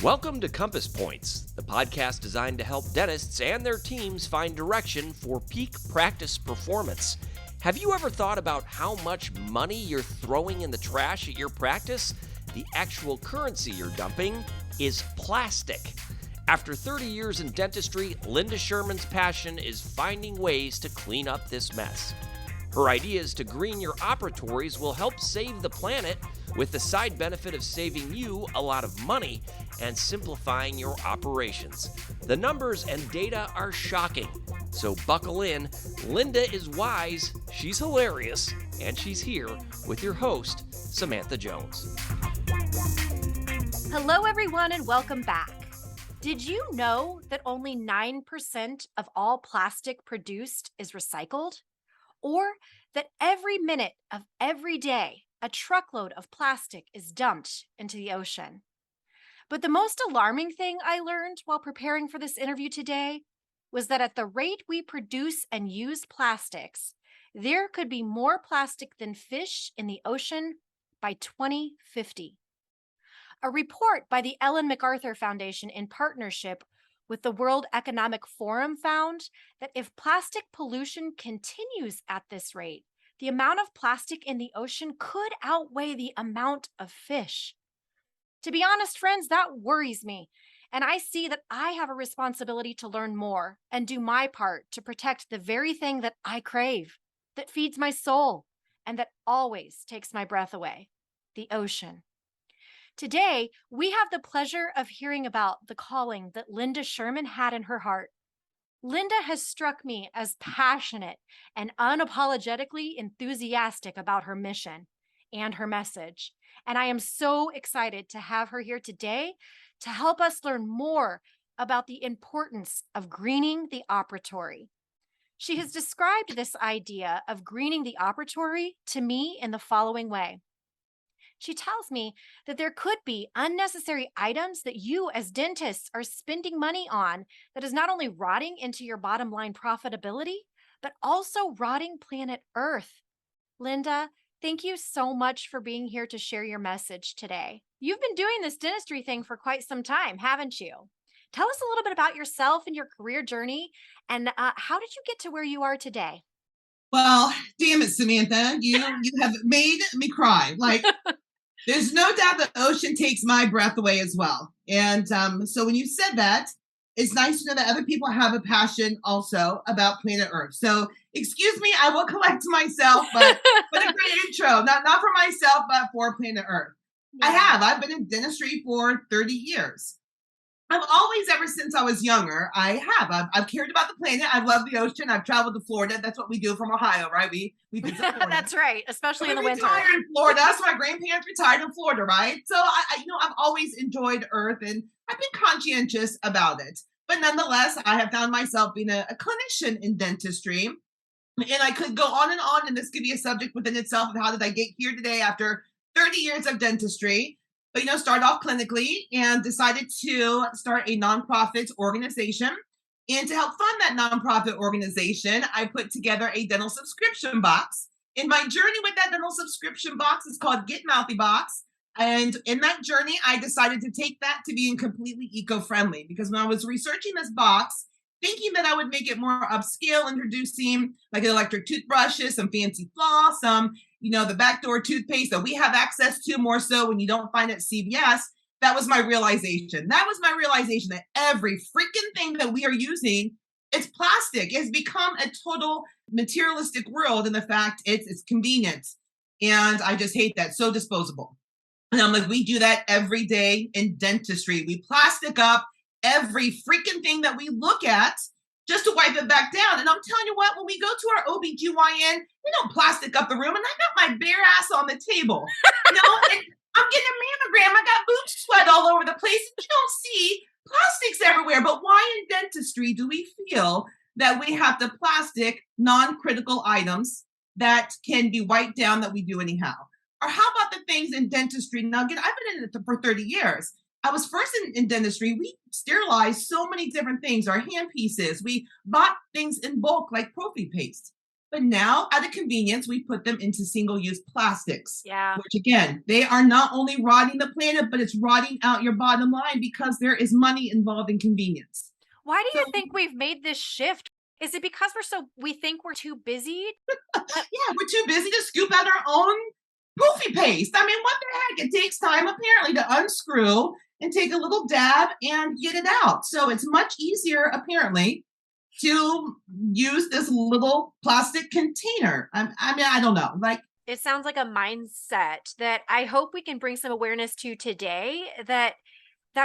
Welcome to Compass Points, the podcast designed to help dentists and their teams find direction for peak practice performance. Have you ever thought about how much money you're throwing in the trash at your practice? The actual currency you're dumping is plastic. After 30 years in dentistry, Linda Sherman's passion is finding ways to clean up this mess. Her ideas to green your operatories will help save the planet, with the side benefit of saving you a lot of money and simplifying your operations. The numbers and data are shocking, so buckle in. Linda is wise, she's hilarious, and she's here with your host, Samantha Jones. Hello, everyone, and welcome back. Did you know that only 9% of all plastic produced is recycled? Or that every minute of every day, a truckload of plastic is dumped into the ocean? But the most alarming thing I learned while preparing for this interview today was that at the rate we produce and use plastics, there could be more plastic than fish in the ocean by 2050. A report by the Ellen MacArthur Foundation in partnership with the World Economic Forum found that if plastic pollution continues at this rate, the amount of plastic in the ocean could outweigh the amount of fish. To be honest, friends, that worries me. And I see that I have a responsibility to learn more and do my part to protect the very thing that I crave, that feeds my soul, and that always takes my breath away, the ocean. Today, we have the pleasure of hearing about the calling that Linda Sherman had in her heart. Linda has struck me as passionate and unapologetically enthusiastic about her mission and her message. And I am so excited to have her here today to help us learn more about the importance of greening the operatory. She has described this idea of greening the operatory to me in the following way. She tells me that there could be unnecessary items that you as dentists are spending money on that is not only rotting into your bottom line profitability, but also rotting planet Earth. Linda, thank you so much for being here to share your message today. You've been doing this dentistry thing for quite some time, haven't you? Tell us a little bit about yourself and your career journey, and how did you get to where you are today? Well, damn it, Samantha, you have made me cry. There's no doubt the ocean takes my breath away as well. And so when you said that, it's nice to know that other people have a passion also about planet Earth. So excuse me, I will collect myself, but a great intro, not for myself, but for planet Earth. Yeah. I've been in dentistry for 30 years. I've always, ever since I was younger, I've cared about the planet. I love the ocean. I've traveled to Florida. That's what we do from Ohio, right? We visit Florida. That's right, especially in the winter. Retired in Florida. That's my grandparents retired in Florida, right? So I've always enjoyed Earth, and I've been conscientious about it. But nonetheless, I have found myself being a clinician in dentistry, and I could go on, and this could be a subject within itself of how did I get here today after 30 years of dentistry. But, started off clinically and decided to start a nonprofit organization. And to help fund that nonprofit organization, I put together a dental subscription box. And my journey with that dental subscription box is called Get Mouthy Box. And in that journey, I decided to take that to being completely eco-friendly, because when I was researching this box, thinking that I would make it more upscale, introducing like electric toothbrushes, some fancy floss, the backdoor toothpaste that we have access to more so when you don't find it at CVS. That was my realization. That every freaking thing that we are using, it's plastic. It's become a total materialistic world, and the fact it's convenient. And I just hate that. So disposable. And I'm like, we do that every day in dentistry. We plastic up every freaking thing that we look at just to wipe it back down. And I'm telling you what, when we go to our OBGYN, we don't plastic up the room. And I got my bare ass on the table. And I'm getting a mammogram. I got boob sweat all over the place. And you don't see plastics everywhere. But why in dentistry do we feel that we have to plastic non-critical items that can be wiped down that we do anyhow? Or how about the things in dentistry? Now, again, I've been in it for 30 years. I was first in dentistry. We sterilized so many different things, our hand pieces. We bought things in bulk like prophy paste. But now, out of convenience, we put them into single-use plastics, Yeah. which again, they are not only rotting the planet, but it's rotting out your bottom line because there is money involved in convenience. Why do So you think we've made this shift? Is it because we think we're too busy? Uh, yeah, we're too busy to scoop out our own poofy paste. I mean, what the heck? It takes time apparently to unscrew and take a little dab and get it out. So it's much easier apparently to use this little plastic container. I mean, I don't know. Like, It sounds like a mindset that I hope we can bring some awareness to today, that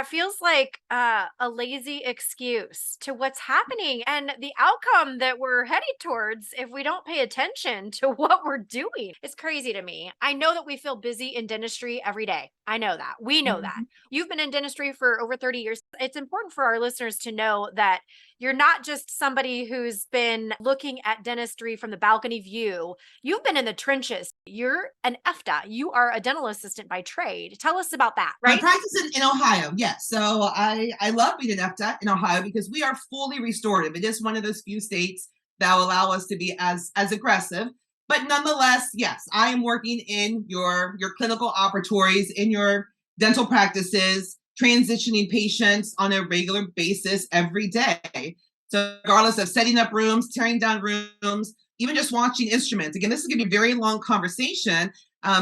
feels like a lazy excuse to what's happening and the outcome that we're headed towards if we don't pay attention to what we're doing. It's crazy to me. I know that we feel busy in dentistry every day. I know that. We know that. mhm. You've been in dentistry for over 30 years. It's important for our listeners to know that you're not just somebody who's been looking at dentistry from the balcony view. You've been in the trenches. You're an EFTA. You are a dental assistant by trade. Tell us about that, I right? practice in Ohio, yes. So I love being an EFTA in Ohio because we are fully restorative. It is one of those few states that will allow us to be as aggressive. But nonetheless, yes, I am working in your clinical operatories, in your dental practices, transitioning patients on a regular basis every day. So regardless of setting up rooms, tearing down rooms, even just watching instruments. Again, this is going to be a very long conversation,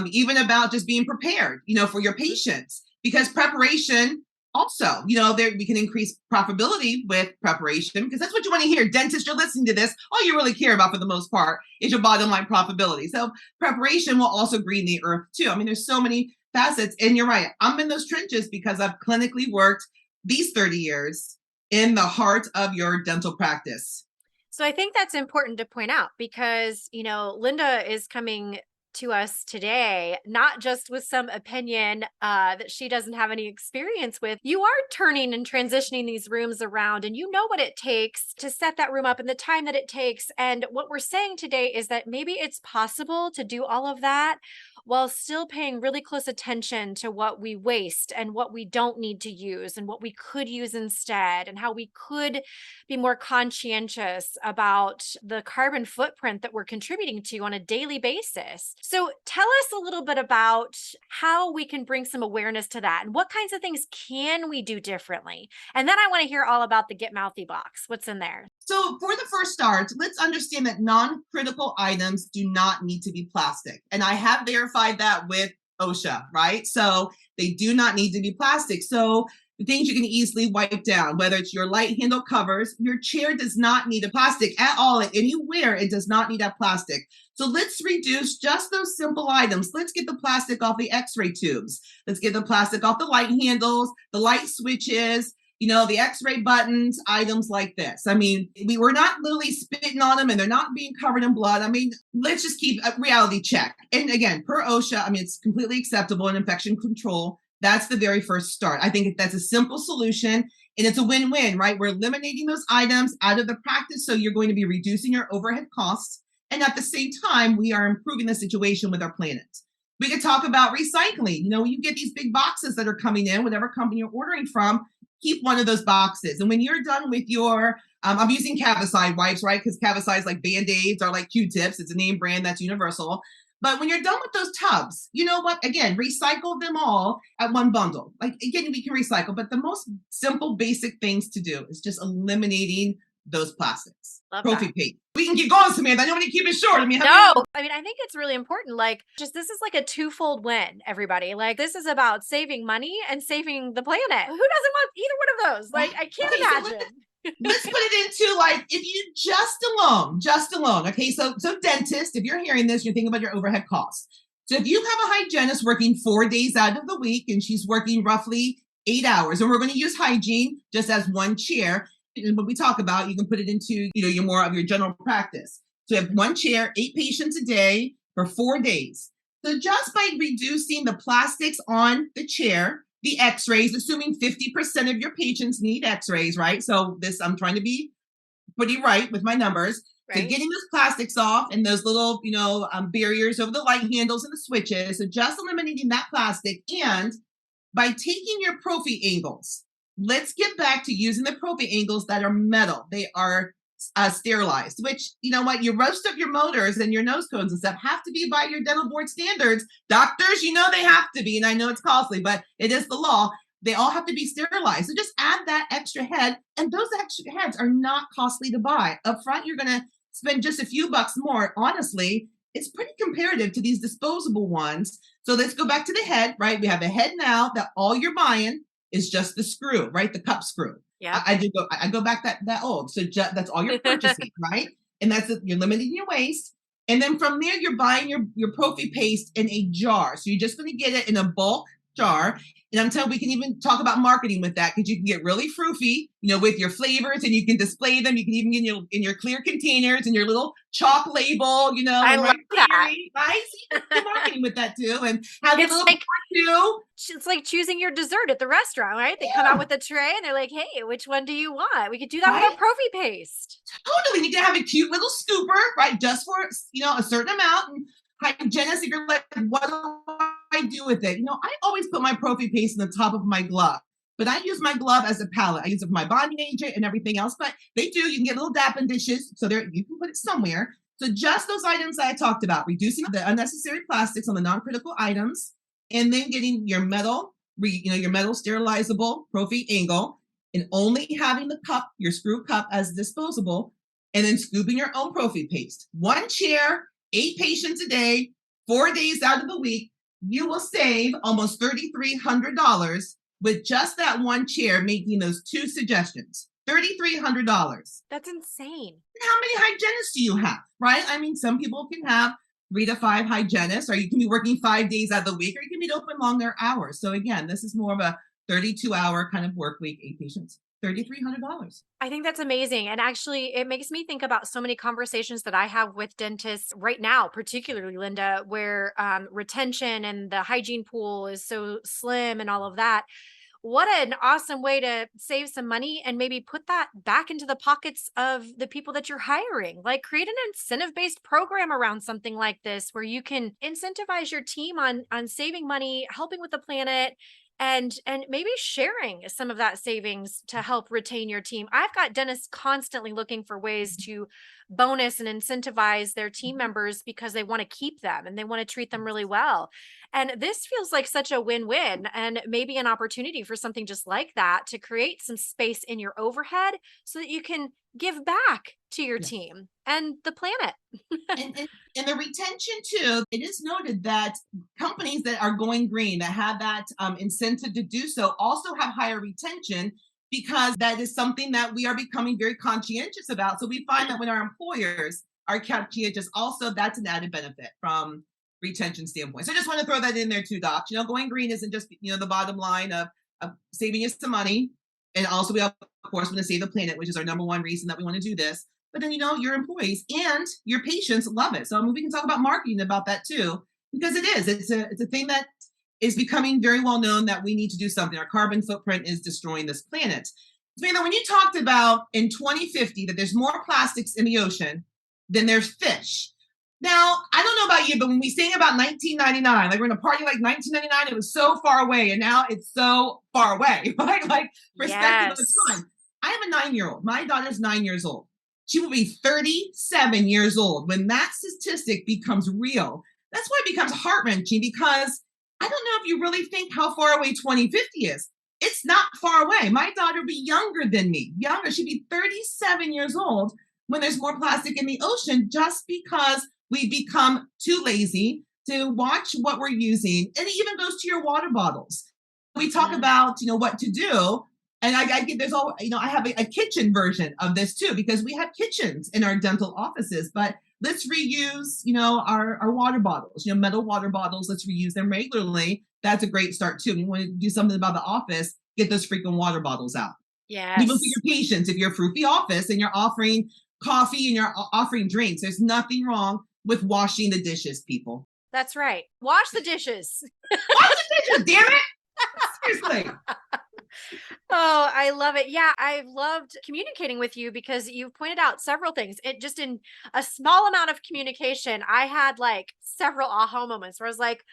even about just being prepared, for your patients because preparation also, there we can increase profitability with preparation because that's what you want to hear. Dentists, you're listening to this. All you really care about for the most part is your bottom line profitability. So preparation will also green the earth too. I mean, there's so many facets. And you're right. I'm in those trenches because I've clinically worked these 30 years in the heart of your dental practice. So I think that's important to point out because, Linda is coming to us today, not just with some opinion that she doesn't have any experience with. You are turning and transitioning these rooms around, and you know what it takes to set that room up and the time that it takes. And what we're saying today is that maybe it's possible to do all of that while still paying really close attention to what we waste and what we don't need to use and what we could use instead, and how we could be more conscientious about the carbon footprint that we're contributing to on a daily basis. So tell us a little bit about how we can bring some awareness to that and what kinds of things can we do differently. And then I want to hear all about the Get Mouthy box. What's in there? So, for the first start, let's understand that non critical items do not need to be plastic. And I have verified that with OSHA, right? So, they do not need to be plastic. So, the things you can easily wipe down, whether it's your light handle covers, your chair does not need a plastic at all. Anywhere, it does not need that plastic. So let's reduce just those simple items. Let's get the plastic off the x-ray tubes. Let's get the plastic off the light handles, the light switches, the x-ray buttons, items like this. I mean, we were not literally spitting on them and they're not being covered in blood. I mean, let's just keep a reality check. And again, per OSHA, I mean, it's completely acceptable in infection control. That's the very first start. I think that's a simple solution and it's a win-win, right? We're eliminating those items out of the practice. So you're going to be reducing your overhead costs. And at the same time, we are improving the situation with our planet. We could talk about recycling. You get these big boxes that are coming in, whatever company you're ordering from, keep one of those boxes. And when you're done with your, I'm using Cavicide wipes, right? Because Cavicide is like Band-Aids or like Q-tips. It's a name brand that's universal. But when you're done with those tubs, you know what? Again, recycle them all at one bundle. Like, again, we can recycle, but the most simple, basic things to do is just eliminating those plastics. Love Trophy that. paste. We can keep going, Samantha. I don't want to keep it short. I mean, I think it's really important. Like, this is like a twofold win, everybody. Like, this is about saving money and saving the planet. Who doesn't want either one of those? Like, I can't Okay, so imagine. let's put it into like if you just alone. Okay, so dentist, if you're hearing this, you're thinking about your overhead costs. So if you have a hygienist working 4 days out of the week and she's working roughly 8 hours, and we're going to use hygiene just as one chair. And when we talk about, you can put it into your more of your general practice. So you have one chair, 8 patients a day for 4 days. So just by reducing the plastics on the chair, the x-rays, assuming 50% of your patients need x-rays, right? So I'm trying to be pretty right with my numbers. So Right? getting those plastics off and those little, barriers over the light handles and the switches. So just eliminating that plastic. And by taking your prophy angles, let's get back to using the prophy angles that are metal. They are sterilized, which, you know what, your roast of your motors and your nose cones and stuff have to be by your dental board standards. Doctors, they have to be, and I know it's costly, but it is the law. They all have to be sterilized. So just add that extra head, and those extra heads are not costly to buy. Up front, you're going to spend just a few bucks more. Honestly, it's pretty comparative to these disposable ones. So let's go back to the head, right? We have a head now that all you're buying is just the screw, right? The cup screw. Yeah. I go back that old. So that's all you're purchasing, right? And you're limiting your waste. And then from there, you're buying your Profi paste in a jar. So you're just going to get it in a bulk jar. And I'm telling you, we can even talk about marketing with that, because you can get really froofy, with your flavors, and you can display them. You can even get in your clear containers and your little chalk label, I love that. Right? So you can do marketing with that too, and have It's a little like- too. It's like choosing your dessert at the restaurant, right? They come out with a tray and they're like, hey, which one do you want? We could do that with our Profi paste. Totally. You can have a cute little scooper, right? Just for, a certain amount. And hygienist, if you're like, what do I do with it? I always put my Profi paste in the top of my glove, but I use my glove as a palette. I use it for my bonding agent and everything else, but you can get little dapping dishes. So there, you can put it somewhere. So just those items that I talked about, reducing the unnecessary plastics on the non-critical items, and then getting your metal, your metal sterilizable Profi angle, and only having the cup, your screw cup, as disposable, and then scooping your own Profi paste. 1 chair, 8 patients a day, 4 days out of the week, you will save almost $3,300 with just that 1 chair, making those 2 suggestions. $3,300. That's insane. How many hygienists do you have, right? I mean, some people can have 3 to 5 hygienists, or you can be working 5 days out of the week, or you can be open longer hours. So again, this is more of a 32-hour kind of work week, 8 patients. $3,300. I think that's amazing. And actually, it makes me think about so many conversations that I have with dentists right now, particularly Linda, where retention and the hygiene pool is so slim and all of that. What an awesome way to save some money and maybe put that back into the pockets of the people that you're hiring. Like, create an incentive-based program around something like this, where you can incentivize your team on saving money, helping with the planet, and maybe sharing some of that savings to help retain your team. I've got dentists constantly looking for ways to bonus and incentivize their team members, because they want to keep them and they want to treat them really well. And this feels like such a win-win, and maybe an opportunity for something just like that, to create some space in your overhead so that you can give back to your team and the planet. and the retention too, it is noted that companies that are going green, that have that incentive to do so, also have higher retention, because that is something that we are becoming very conscientious about. So we find that when our employers are conscientious, also that's an added benefit from retention standpoint. So I just want to throw that in there too, Doc. Going green isn't just the bottom line of saving us some money, and also we of course want to save the planet, which is our number one reason that we want to do this. But then your employees and your patients love it. So we can talk about marketing about that too, because it's a thing that is becoming very well known, that we need to do something. Our carbon footprint is destroying this planet. So, when you talked about in 2050 that there's more plastics in the ocean than there's fish. Now, I don't know about you, but when we sing about 1999, like we're in a party like 1999, it was so far away, and now it's so far away, right? Like, perspective of the time. I have a 9-year-old. My daughter's 9 years old. She will be 37 years old when that statistic becomes real. That's why it becomes heart-wrenching, because I don't know if you really think how far away 2050 is. It's not far away. My daughter will be younger than me. She'd be 37 years old when there's more plastic in the ocean, just because we become too lazy to watch what we're using. And it even goes to your water bottles. We talk about, what to do. And I get there's all, I have a kitchen version of this too, because we have kitchens in our dental offices, but let's reuse, our water bottles, metal water bottles. Let's reuse them regularly. That's a great start too. You want to do something about the office, get those freaking water bottles out. Yes. Even for your patients, if you're a froofy office and you're offering coffee and you're offering drinks, there's nothing wrong with washing the dishes, people. That's right. Wash the dishes. Wash the dishes, damn it. Seriously. Oh, I love it. Yeah, I've loved communicating with you, because you've pointed out several things. It just, in a small amount of communication, I had like several aha moments where I was like,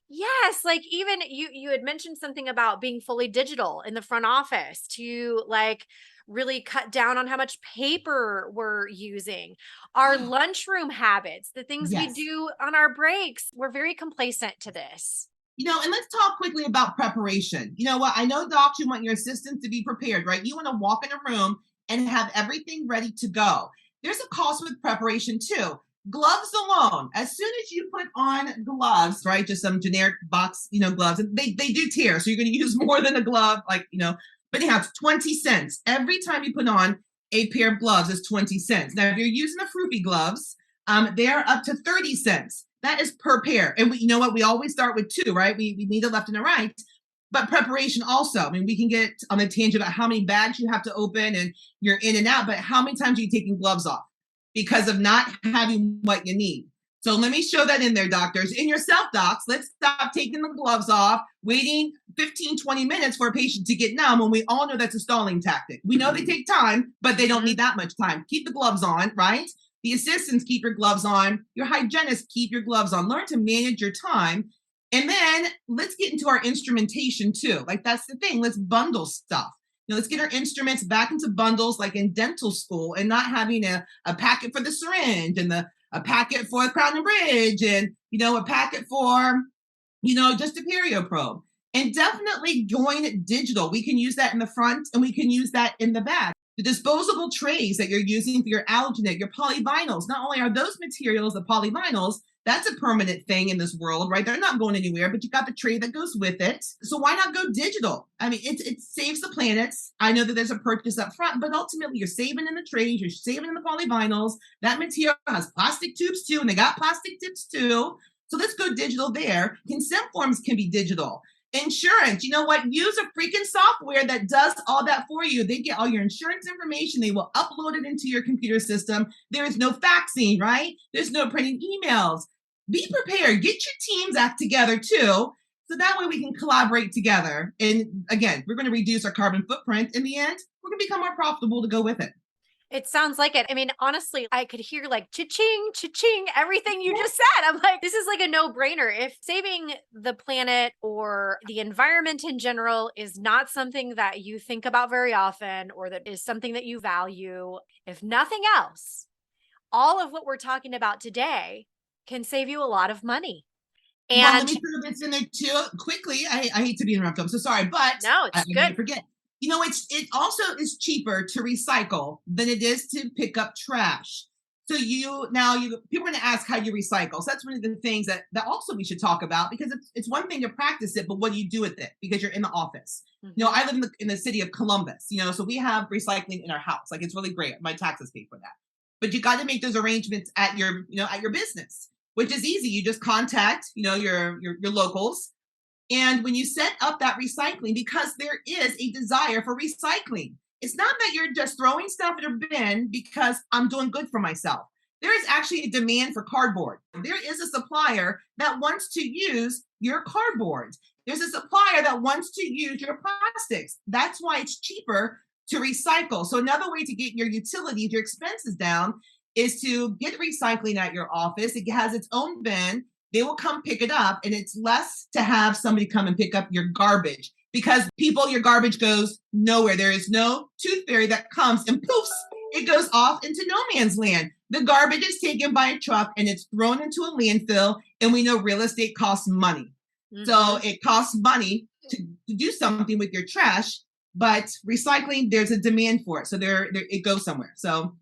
Yes, like even you had mentioned something about being fully digital in the front office to like really cut down on how much paper we're using. Our lunchroom habits, the things we Yes. do on our breaks, we're very complacent to this. And let's talk quickly about preparation. You know what? I know, docs, you want your assistants to be prepared, right? You want to walk in a room and have everything ready to go. There's a cost with preparation too. Gloves alone, as soon as you put on gloves, right? Just some generic box, gloves, and they do tear. So you're going to use more than a glove, but they have 20 cents. Every time you put on a pair of gloves is 20 cents. Now, if you're using the Froopy gloves, they're up to 30 cents. That is per pair. And you know what? We always start with two, right? We need a left and a right. But preparation also. I mean, we can get on a tangent about how many bags you have to open and you're in and out, but how many times are you taking gloves off because of not having what you need? So let me show that in there, doctors. In your self docs, let's stop taking the gloves off, waiting 15, 20 minutes for a patient to get numb when we all know that's a stalling tactic. We know they take time, but they don't need that much time. Keep the gloves on, right? The assistants, keep your gloves on. Your hygienists, keep your gloves on. Learn to manage your time. And then let's get into our instrumentation too. Like that's the thing. Let's bundle stuff. Let's get our instruments back into bundles like in dental school and not having a packet for the syringe and a packet for the crown and bridge and, a packet for, just a perio probe. And definitely going digital. We can use that in the front and we can use that in the back. The disposable trays that you're using for your alginate, your polyvinyls, not only are those materials, the polyvinyls, that's a permanent thing in this world, right? They're not going anywhere, but you got the tray that goes with it. So why not go digital? I mean, it saves the planet. I know that there's a purchase up front, but ultimately you're saving in the trays, you're saving in the polyvinyls. That material has plastic tubes too, and they got plastic tips too. So let's go digital there. Consent forms can be digital. Insurance, you know what? Use a freaking software that does all that for you. They get all your insurance information. They will upload it into your computer system. There is no faxing, right? There's no printing emails. Be prepared. Get your teams act together too. So that way we can collaborate together. And again, we're going to reduce our carbon footprint. In the end, we're going to become more profitable to go with it. It sounds like it. I mean, honestly, I could hear like cha-ching, cha-ching, everything you just said. I'm like, this is like a no-brainer. If saving the planet or the environment in general is not something that you think about very often or that is something that you value, if nothing else, all of what we're talking about today can save you a lot of money. Well, let And me throw this in there too quickly. I hate to be interrupted. I'm so sorry, but no, it's I good. forget. It also is cheaper to recycle than it is to pick up trash. So you people are going to ask how you recycle. So that's one of the things that also we should talk about because it's one thing to practice it, but what do you do with it? Because you're in the office. I live in the city of Columbus. So we have recycling in our house. Like it's really great. My taxes pay for that. But you got to make those arrangements at your business, which is easy. You just contact your locals. And when you set up that recycling, because there is a desire for recycling, it's not that you're just throwing stuff in a bin because I'm doing good for myself. There is actually a demand for cardboard. There is a supplier that wants to use your cardboard. There's a supplier that wants to use your plastics. That's why it's cheaper to recycle. So another way to get your utilities, your expenses down is to get recycling at your office. It has its own bin. They will come pick it up, and it's less to have somebody come and pick up your garbage because your garbage goes nowhere. There is no tooth fairy that comes and poofs, it goes off into no man's land. The garbage is taken by a truck and it's thrown into a landfill, and we know real estate costs money. So it costs money to do something with your trash, but recycling, there's a demand for it. So there it goes somewhere. So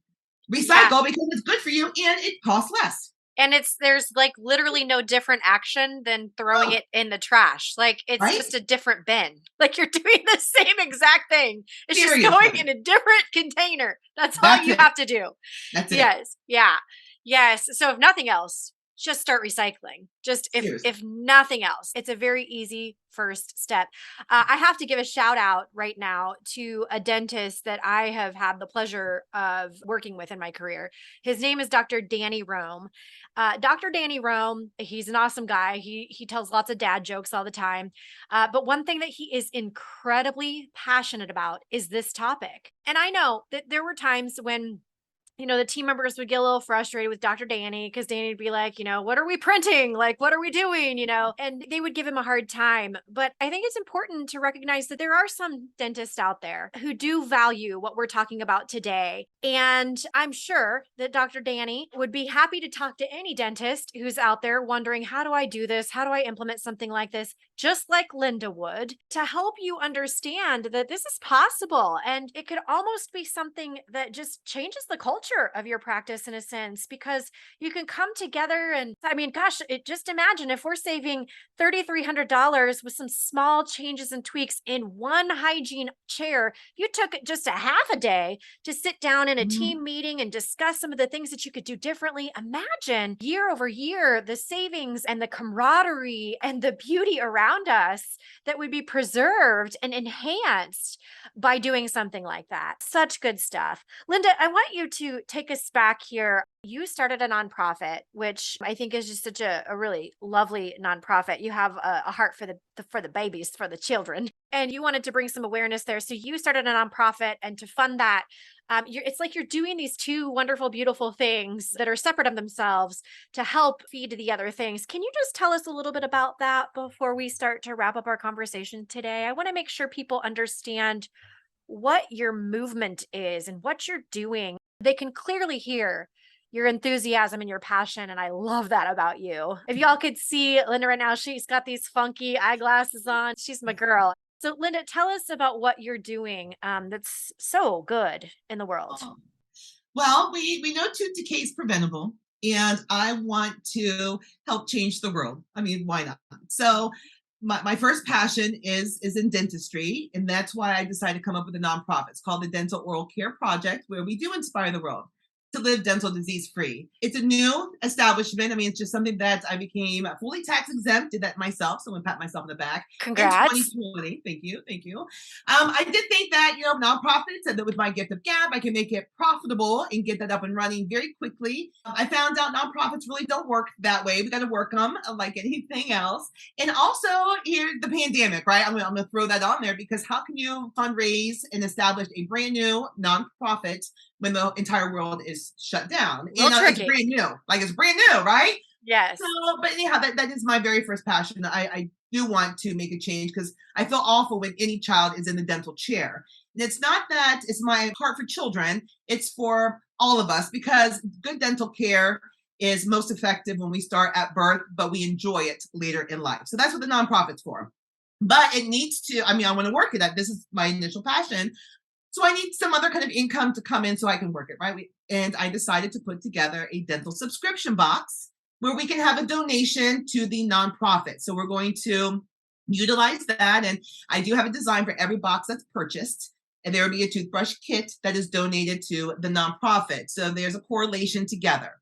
recycle because it's good for you and it costs less. And there's like literally no different action than throwing it in the trash. Like it's just a different bin. Like you're doing the same exact thing. It's just going in a different container. That's all you have to do. That's it. Yes. Yeah. Yes. So if nothing else, just start recycling. Just if nothing else, it's a very easy first step. I have to give a shout out right now to a dentist that I have had the pleasure of working with in my career. His name is Dr. Danny Rome. Dr. Danny Rome, he's an awesome guy. He tells lots of dad jokes all the time. But one thing that he is incredibly passionate about is this topic. And I know that there were times when the team members would get a little frustrated with Dr. Danny because Danny would be like, what are we printing? Like, what are we doing? And they would give him a hard time. But I think it's important to recognize that there are some dentists out there who do value what we're talking about today. And I'm sure that Dr. Danny would be happy to talk to any dentist who's out there wondering, how do I do this? How do I implement something like this? Just like Linda would, to help you understand that this is possible. And it could almost be something that just changes the culture of your practice in a sense, because you can come together and, I mean, gosh, just imagine if we're saving $3,300 with some small changes and tweaks in one hygiene chair. You took just a half a day to sit down in a Mhm. team meeting and discuss some of the things that you could do differently. Imagine year over year, the savings and the camaraderie and the beauty around us that would be preserved and enhanced by doing something like that. Such good stuff. Linda, I want you to take us back here. You started a nonprofit, which I think is just such a really lovely nonprofit. You have a heart for the babies, for the children, and you wanted to bring some awareness there. So you started a nonprofit, and to fund that, it's like you're doing these two wonderful, beautiful things that are separate of themselves to help feed the other things. Can you just tell us a little bit about that before we start to wrap up our conversation today? I want to make sure people understand what your movement is and what you're doing. They can clearly hear your enthusiasm and your passion. And I love that about you. If y'all could see Linda right now, she's got these funky eyeglasses on. She's my girl. So, Linda, tell us about what you're doing that's so good in the world. Oh. Well, we know tooth decay is preventable, and I want to help change the world. I mean, why not? So my first passion is in dentistry, and that's why I decided to come up with a nonprofit. It's called the Dental Oral Care Project, where we do inspire the world to live dental disease free. It's a new establishment. I mean, it's just something that I became fully tax exempt, did that myself. So I'm gonna pat myself on the back in Congrats. 2020. Thank you. Thank you. I did think that, nonprofits, and that with my gift of gab, I can make it profitable and get that up and running very quickly. I found out nonprofits really don't work that way. We got to work them like anything else. And also, here, the pandemic, right? I'm gonna throw that on there, because how can you fundraise and establish a brand new nonprofit when the entire world is shut down? It's brand new. Like, it's brand new, right? Yes. So, but anyhow, that is my very first passion. I do want to make a change, because I feel awful when any child is in the dental chair. And it's not that it's my heart for children, it's for all of us, because good dental care is most effective when we start at birth, but we enjoy it later in life. So that's what the nonprofit's for. But it needs to, I mean, I want to work it at. This is my initial passion. So I need some other kind of income to come in so I can work it, right? And I decided to put together a dental subscription box where we can have a donation to the nonprofit. So we're going to utilize that. And I do have a design for every box that's purchased. And there will be a toothbrush kit that is donated to the nonprofit. So there's a correlation together.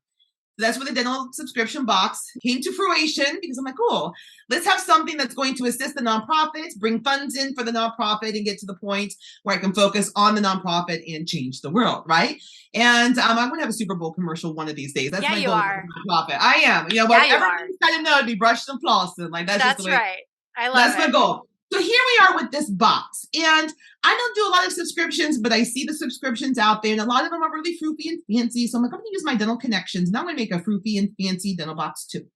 That's where the dental subscription box came to fruition, because I'm like, cool, let's have something that's going to assist the nonprofits, bring funds in for the nonprofit, and get to the point where I can focus on the nonprofit and change the world, right? And I'm going to have a Super Bowl commercial one of these days. That's Yeah, my you goal are. for the nonprofit. I am. Yeah, what you are. everybody's got to know to be brushed and flossing. Like, that's just the way. right. I love That's it. my goal. So here we are with this box. And I don't do a lot of subscriptions, but I see the subscriptions out there, and a lot of them are really froofy and fancy. So I'm like, I'm going to use my dental connections, and I'm going to make a froofy and fancy dental box too.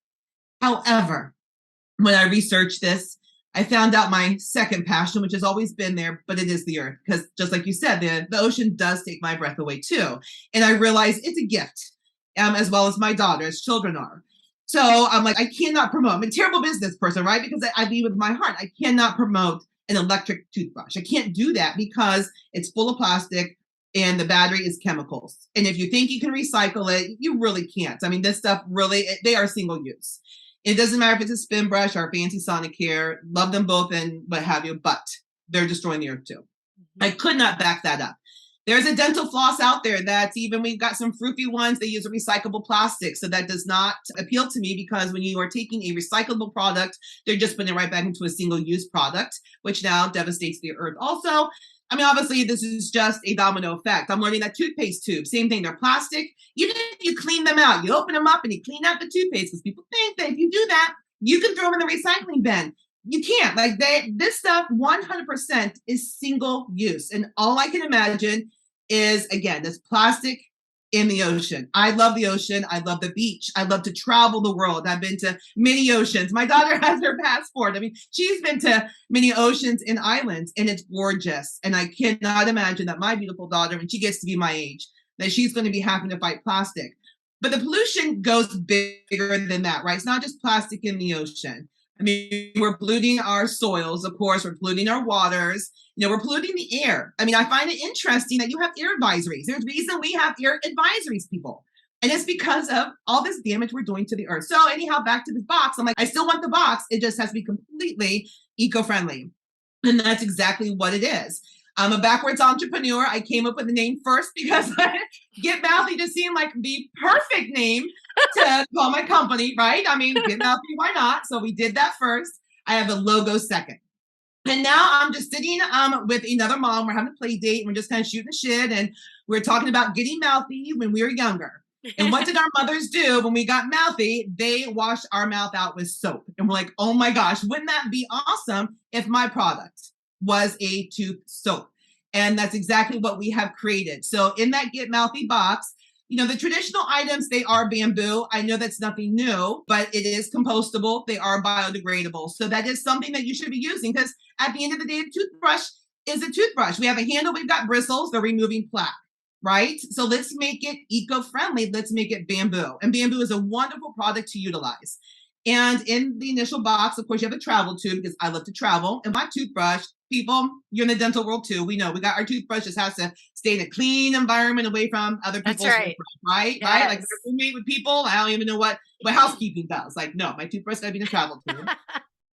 However, when I researched this, I found out my second passion, which has always been there, but it is the earth. Because just like you said, the ocean does take my breath away too. And I realized it's a gift, as well as my daughter's children are. So I'm like, I cannot promote. I'm a terrible business person, right? Because I lead with my heart. I cannot promote an electric toothbrush. I can't do that because it's full of plastic and the battery is chemicals. And if you think you can recycle it, you really can't. I mean, this stuff really, they are single use. It doesn't matter if it's a spin brush or a fancy Sonicare. Love them both and what have you, but they're destroying the earth too. I could not back that up. There's a dental floss out there that's even, we've got some froofy ones. They use a recyclable plastic. So that does not appeal to me, because when you are taking a recyclable product, they're just putting it right back into a single use product, which now devastates the earth also. I mean, obviously, this is just a domino effect. I'm learning that toothpaste tubes, same thing. They're plastic. Even if you clean them out, you open them up and you clean out the toothpaste, because people think that if you do that, you can throw them in the recycling bin. You can't. Like, this stuff 100% is single use. And all I can imagine is, again, this plastic in the ocean. I love the ocean. I love the beach. I love to travel the world. I've been to many oceans. My daughter has her passport. I mean, she's been to many oceans and islands, and it's gorgeous. And I cannot imagine that my beautiful daughter, when she gets to be my age, that she's going to be having to fight plastic. But the pollution goes bigger than that, right? It's not just plastic in the ocean. I mean, we're polluting our soils, of course, we're polluting our waters, we're polluting the air. I mean, I find it interesting that you have air advisories. There's a reason we have air advisories, people. And it's because of all this damage we're doing to the earth. So anyhow, back to this box. I'm like, I still want the box. It just has to be completely eco-friendly. And that's exactly what it is. I'm a backwards entrepreneur. I came up with the name first because Get Mouthy just seemed like the perfect name to call my company, right? I mean, Get Mouthy, why not? So we did that first. I have a logo second. And now I'm just sitting with another mom. We're having a play date. And we're just kind of shooting the shit. And we're talking about getting mouthy when we were younger. And what did our mothers do when we got mouthy? They washed our mouth out with soap. And we're like, oh my gosh, wouldn't that be awesome if my product was a tooth soap? And that's exactly what we have created. So in that Get Mouthy box, the traditional items, they are bamboo. I know that's nothing new, but it is compostable. They are biodegradable. So that is something that you should be using, because at the end of the day, a toothbrush is a toothbrush. We have a handle, we've got bristles, they're removing plaque, right? So let's make it eco-friendly. Let's make it bamboo. And bamboo is a wonderful product to utilize. And in the initial box, of course, you have a travel tube, because I love to travel. And my toothbrush, people, you're in the dental world too. We know we got our toothbrush just has to stay in a clean environment away from other people's right. Right? Yes. Right? Like roommate with people. I don't even know what housekeeping does. Like, no, my toothbrush gotta be in a travel tube.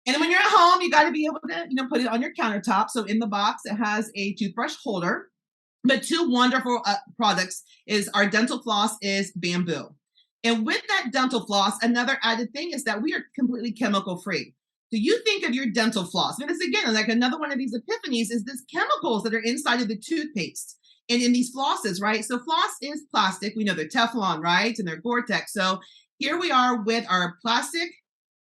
And then when you're at home, you got to be able to, put it on your countertop. So in the box, it has a toothbrush holder. But two wonderful products is our dental floss is bamboo. And with that dental floss, another added thing is that we are completely chemical free. So you think of your dental floss. And this again, like another one of these epiphanies is this chemicals that are inside of the toothpaste and in these flosses, right? So floss is plastic. We know they're Teflon, right? And they're Gore-Tex. So here we are with our plastic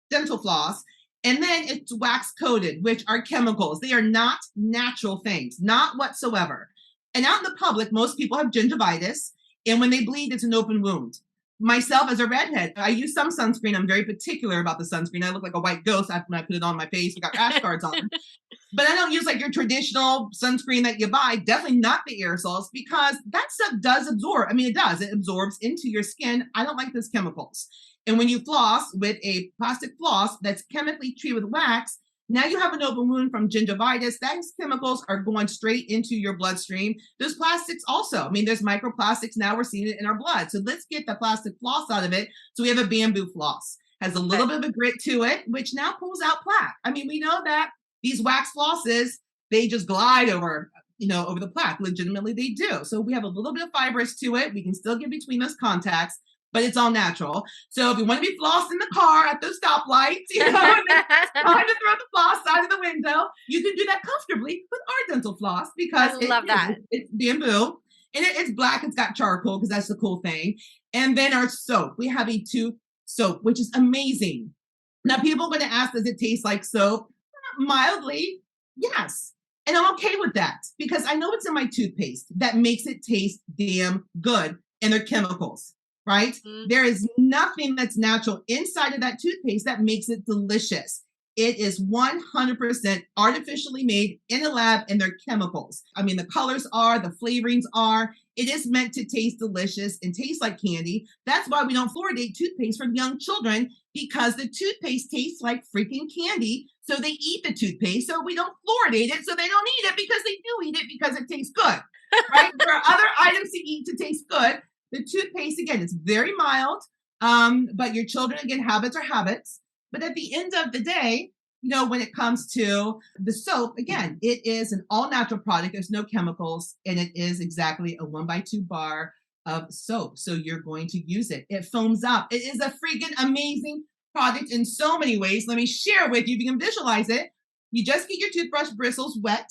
dental floss. And then it's wax coated, which are chemicals. They are not natural things, not whatsoever. And out in the public, most people have gingivitis. And when they bleed, it's an open wound. Myself as a redhead, I use some sunscreen. I'm very particular about the sunscreen. I look like a white ghost when I put it on my face. We got rash guards on. But I don't use like your traditional sunscreen that you buy, definitely not the aerosols, because that stuff does absorb. I mean, it does. It absorbs into your skin. I don't like those chemicals. And when you floss with a plastic floss that's chemically treated with wax, now you have an open wound from gingivitis. Those chemicals are going straight into your bloodstream. Those plastics also. I mean, there's microplastics now. We're seeing it in our blood. So let's get the plastic floss out of it. So we have a bamboo floss. Has a little bit of a grit to it, which now pulls out plaque. I mean, we know that these wax flosses, they just glide over, over the plaque. Legitimately, they do. So we have a little bit of fibrous to it. We can still get between those contacts, but it's all natural. So if you want to be flossed in the car at those stoplights, and time to throw the floss out of the window, you can do that comfortably with our dental floss, because it's bamboo and it's black. It's got charcoal, because that's the cool thing. And then our soap, we have a tooth soap, which is amazing. Now people are going to ask, does it taste like soap? Mildly, yes. And I'm okay with that, because I know it's in my toothpaste that makes it taste damn good, and they're chemicals. Right? Mm-hmm. There is nothing that's natural inside of that toothpaste that makes it delicious. It is 100% artificially made in a lab, and they're chemicals. I mean, the colors are, the flavorings are. It is meant to taste delicious and taste like candy. That's why we don't fluoridate toothpaste for young children, because the toothpaste tastes like freaking candy. So they eat the toothpaste. So we don't fluoridate it, so they don't eat it, because they do eat it because it tastes good. Right? There are other items to eat to taste good. The toothpaste, again, is very mild, but your children, again, habits are habits. But at the end of the day, when it comes to the soap, again, it is an all-natural product. There's no chemicals, and it is exactly a 1x2 bar of soap. So you're going to use it. It foams up. It is a freaking amazing product in so many ways. Let me share with you. If you can visualize it, you just get your toothbrush bristles wet,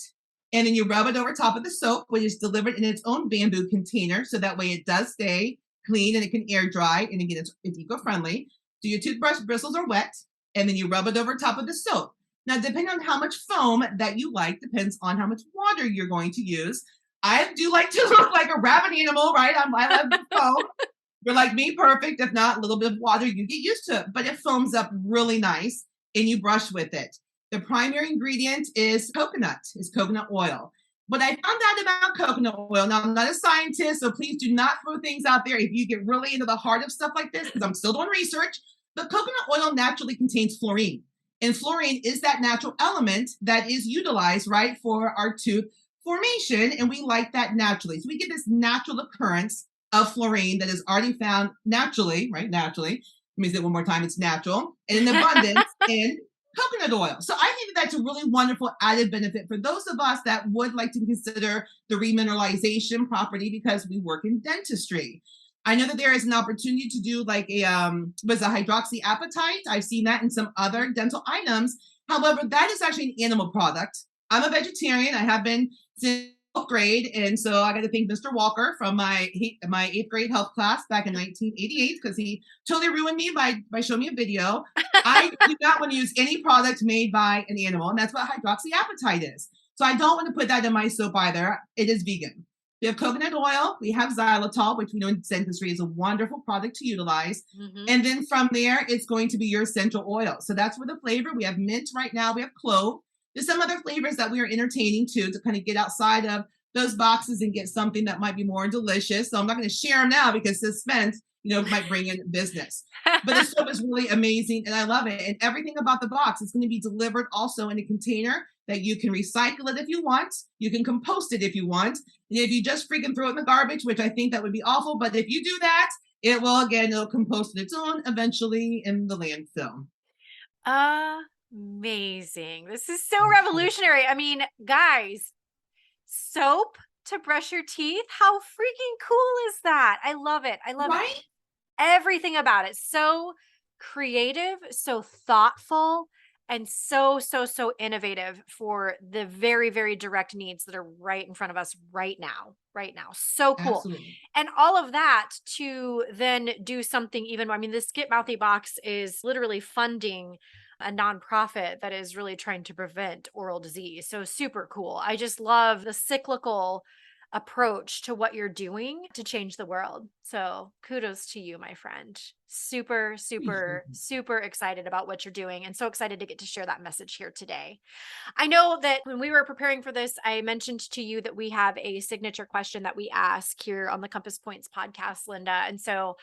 and then you rub it over top of the soap, which is delivered in its own bamboo container. So that way it does stay clean and it can air dry. And again, it's eco-friendly. So your toothbrush bristles are wet, and then you rub it over top of the soap. Now, depending on how much foam that you like, depends on how much water you're going to use. I do like to look like a rabbit animal, right? I love the foam. You're like me, perfect. If not, a little bit of water, you get used to it. But it foams up really nice and you brush with it. The primary ingredient is coconut oil. But I found out about coconut oil. Now, I'm not a scientist, so please do not throw things out there if you get really into the heart of stuff like this, because I'm still doing research. But coconut oil naturally contains fluorine. And fluorine is that natural element that is utilized, right, for our tooth formation. And we like that naturally. So we get this natural occurrence of fluorine that is already found naturally, right? Naturally. Let me say it one more time. It's natural and in abundance in coconut oil. So I think that's a really wonderful added benefit for those of us that would like to consider the remineralization property because we work in dentistry. I know that there is an opportunity to do like a hydroxyapatite. I've seen that in some other dental items. However, that is actually an animal product. I'm a vegetarian. I have been since 12th grade, and so I got to thank Mr. Walker from my 8th grade health class back in 1988 because he totally ruined me by showing me a video. I do not want to use any product made by an animal, and that's what hydroxyapatite is. So I don't want to put that in my soap either. It is vegan. We have coconut oil. We have xylitol, which we know in dentistry is a wonderful product to utilize. Mm-hmm. And then from there, it's going to be your essential oil. So that's where the flavor. We have mint right now. We have clove. There's some other flavors that we are entertaining to kind of get outside of those boxes and get something that might be more delicious. So I'm not going to share them now because suspense, might bring in business. But the soap is really amazing and I love it. And everything about the box is going to be delivered also in a container that you can recycle it if you want. You can compost it if you want. And if you just freaking throw it in the garbage, which I think that would be awful, but if you do that, it'll compost on its own eventually in the landfill. Amazing. This is so revolutionary. I mean, guys, soap to brush your teeth. How freaking cool is that? I love it. I love it. Everything about it. So creative, so thoughtful, and so innovative for the very, very direct needs that are right in front of us right now. So cool. Absolutely. And all of that to then do something even more. I mean, the Skip Mouthy box is literally funding a nonprofit that is really trying to prevent oral disease. So super cool. I just love the cyclical approach to what you're doing to change the world. So kudos to you, my friend. Super excited about what you're doing and so excited to get to share that message here today. I know that when we were preparing for this, I mentioned to you that we have a signature question that we ask here on the Compass Points podcast, Linda. And so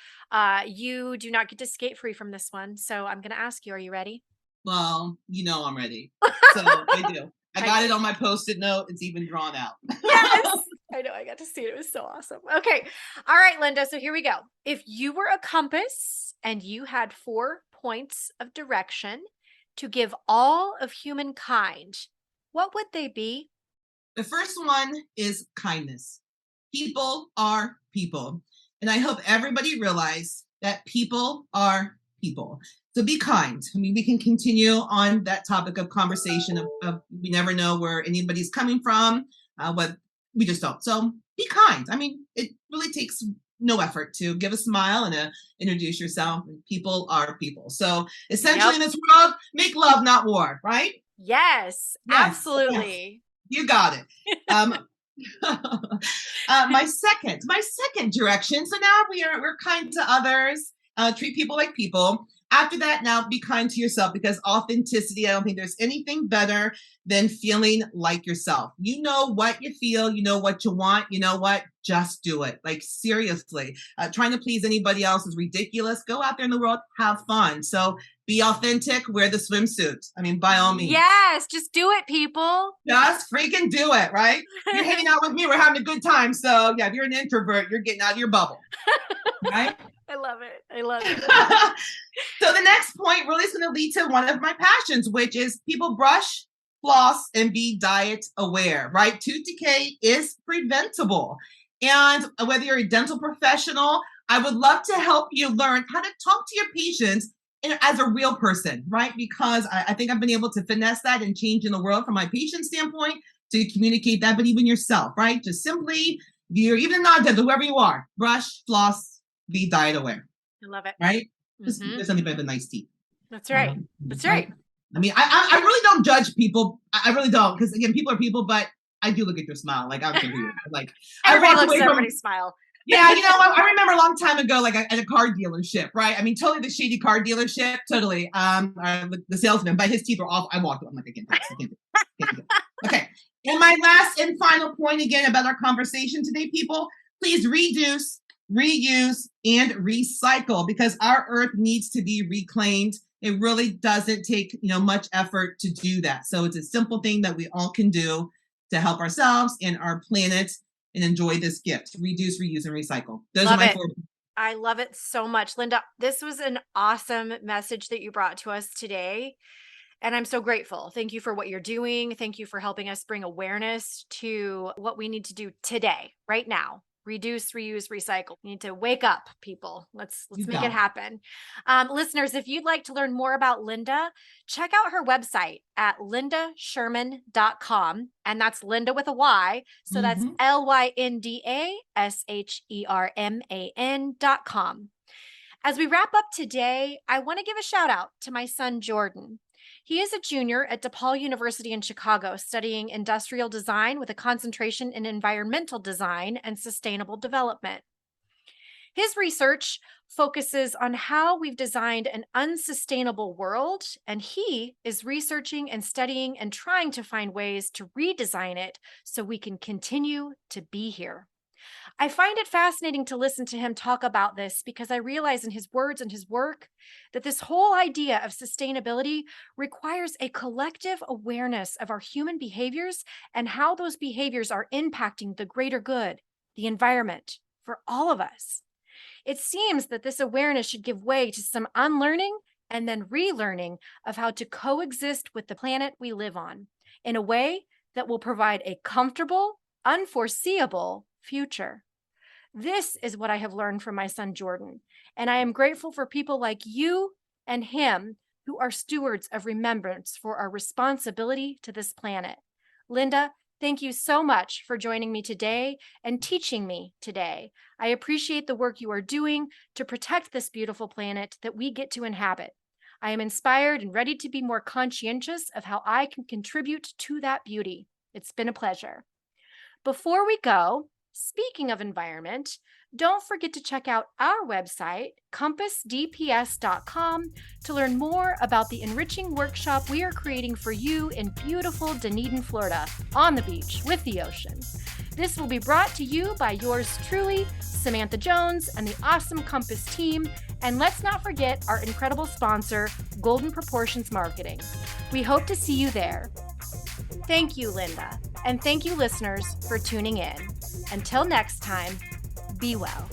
you do not get to skate free from this one. So I'm going to ask you, are you ready? Well, I'm ready. So I do. I got it on my Post-it note. It's even drawn out. Yes. I know. I got to see it. It was so awesome. Okay. All right, Linda. So here we go. If you were a compass and you had 4 points of direction to give all of humankind, what would they be? The first one is kindness. People are people. And I hope everybody realize that people are people. So be kind. I mean, we can continue on that topic of conversation of we never know where anybody's coming from, what we just don't. So be kind. I mean, it really takes no effort to give a smile and introduce yourself. People are people. So essentially in this world, make love, not war, right? Yes, absolutely. Yes. You got it. My second direction. So now we're kind to others, treat people like people. After that, now be kind to yourself because authenticity, I don't think there's anything better than feeling like yourself. You know what you feel, you know what you want, you know what, just do it. Like seriously, trying to please anybody else is ridiculous. Go out there in the world, have fun. So be authentic, wear the swimsuit. I mean, by all means. Yes, just do it, people. Just freaking do it, right? You're hanging out with me, we're having a good time. So yeah, if you're an introvert, you're getting out of your bubble, right? I love it. So the next point really is going to lead to one of my passions, which is people brush, floss, and be diet aware, right? Tooth decay is preventable. And whether you're a dental professional, I would love to help you learn how to talk to your patients as a real person, right? Because I think I've been able to finesse that and change in the world from my patient standpoint to communicate that, but even yourself, right? Just simply, you're even not dental, whoever you are, brush, floss, be diet aware. I love it. Right? There's something better than nice teeth. That's right. That's right. I mean, I really don't judge people. I really don't. Because again, people are people, but I do look at your smile. Like, I don't care who you are. Like, Everybody I walked looks away at from, everybody's smile. yeah, I remember a long time ago, like at a car dealership, right? I mean, totally the shady car dealership, totally. The salesman, but his teeth were off. I walked away. I'm like, I can't do this. I can't do this. I can't do this. Okay. And my last and final point again about our conversation today, people, please reduce, reuse, and recycle, because our earth needs to be reclaimed. It really doesn't take, much effort to do that. So it's a simple thing that we all can do to help ourselves and our planet and enjoy this gift. Reduce, reuse, and recycle. Those Love are my it. 4. I love it so much. Linda, this was an awesome message that you brought to us today. And I'm so grateful. Thank you for what you're doing. Thank you for helping us bring awareness to what we need to do today, right now. Reduce, reuse, recycle. We need to wake up, people. Let's You make got it it. happen. Listeners, if you'd like to learn more about Linda, check out her website at lindasherman.com. And that's Linda with a Y. So that's Mhm. LYNDASHERMAN.com. As we wrap up today, I want to give a shout out to my son, Jordan. He is a junior at DePaul University in Chicago, studying industrial design with a concentration in environmental design and sustainable development. His research focuses on how we've designed an unsustainable world, and he is researching and studying and trying to find ways to redesign it so we can continue to be here. I find it fascinating to listen to him talk about this because I realize in his words and his work that this whole idea of sustainability requires a collective awareness of our human behaviors and how those behaviors are impacting the greater good, the environment, for all of us. It seems that this awareness should give way to some unlearning and then relearning of how to coexist with the planet we live on in a way that will provide a comfortable, unforeseeable future. This is what I have learned from my son, Jordan, and I am grateful for people like you and him who are stewards of remembrance for our responsibility to this planet. Linda, thank you so much for joining me today and teaching me today. I appreciate the work you are doing to protect this beautiful planet that we get to inhabit. I am inspired and ready to be more conscientious of how I can contribute to that beauty. It's been a pleasure. Before we go, speaking of environment, don't forget to check out our website, compassdps.com, to learn more about the enriching workshop we are creating for you in beautiful Dunedin, Florida, on the beach with the ocean. This will be brought to you by yours truly, Samantha Jones, and the awesome Compass team. And let's not forget our incredible sponsor, Golden Proportions Marketing. We hope to see you there. Thank you, Linda. And thank you, listeners, for tuning in. Until next time, be well.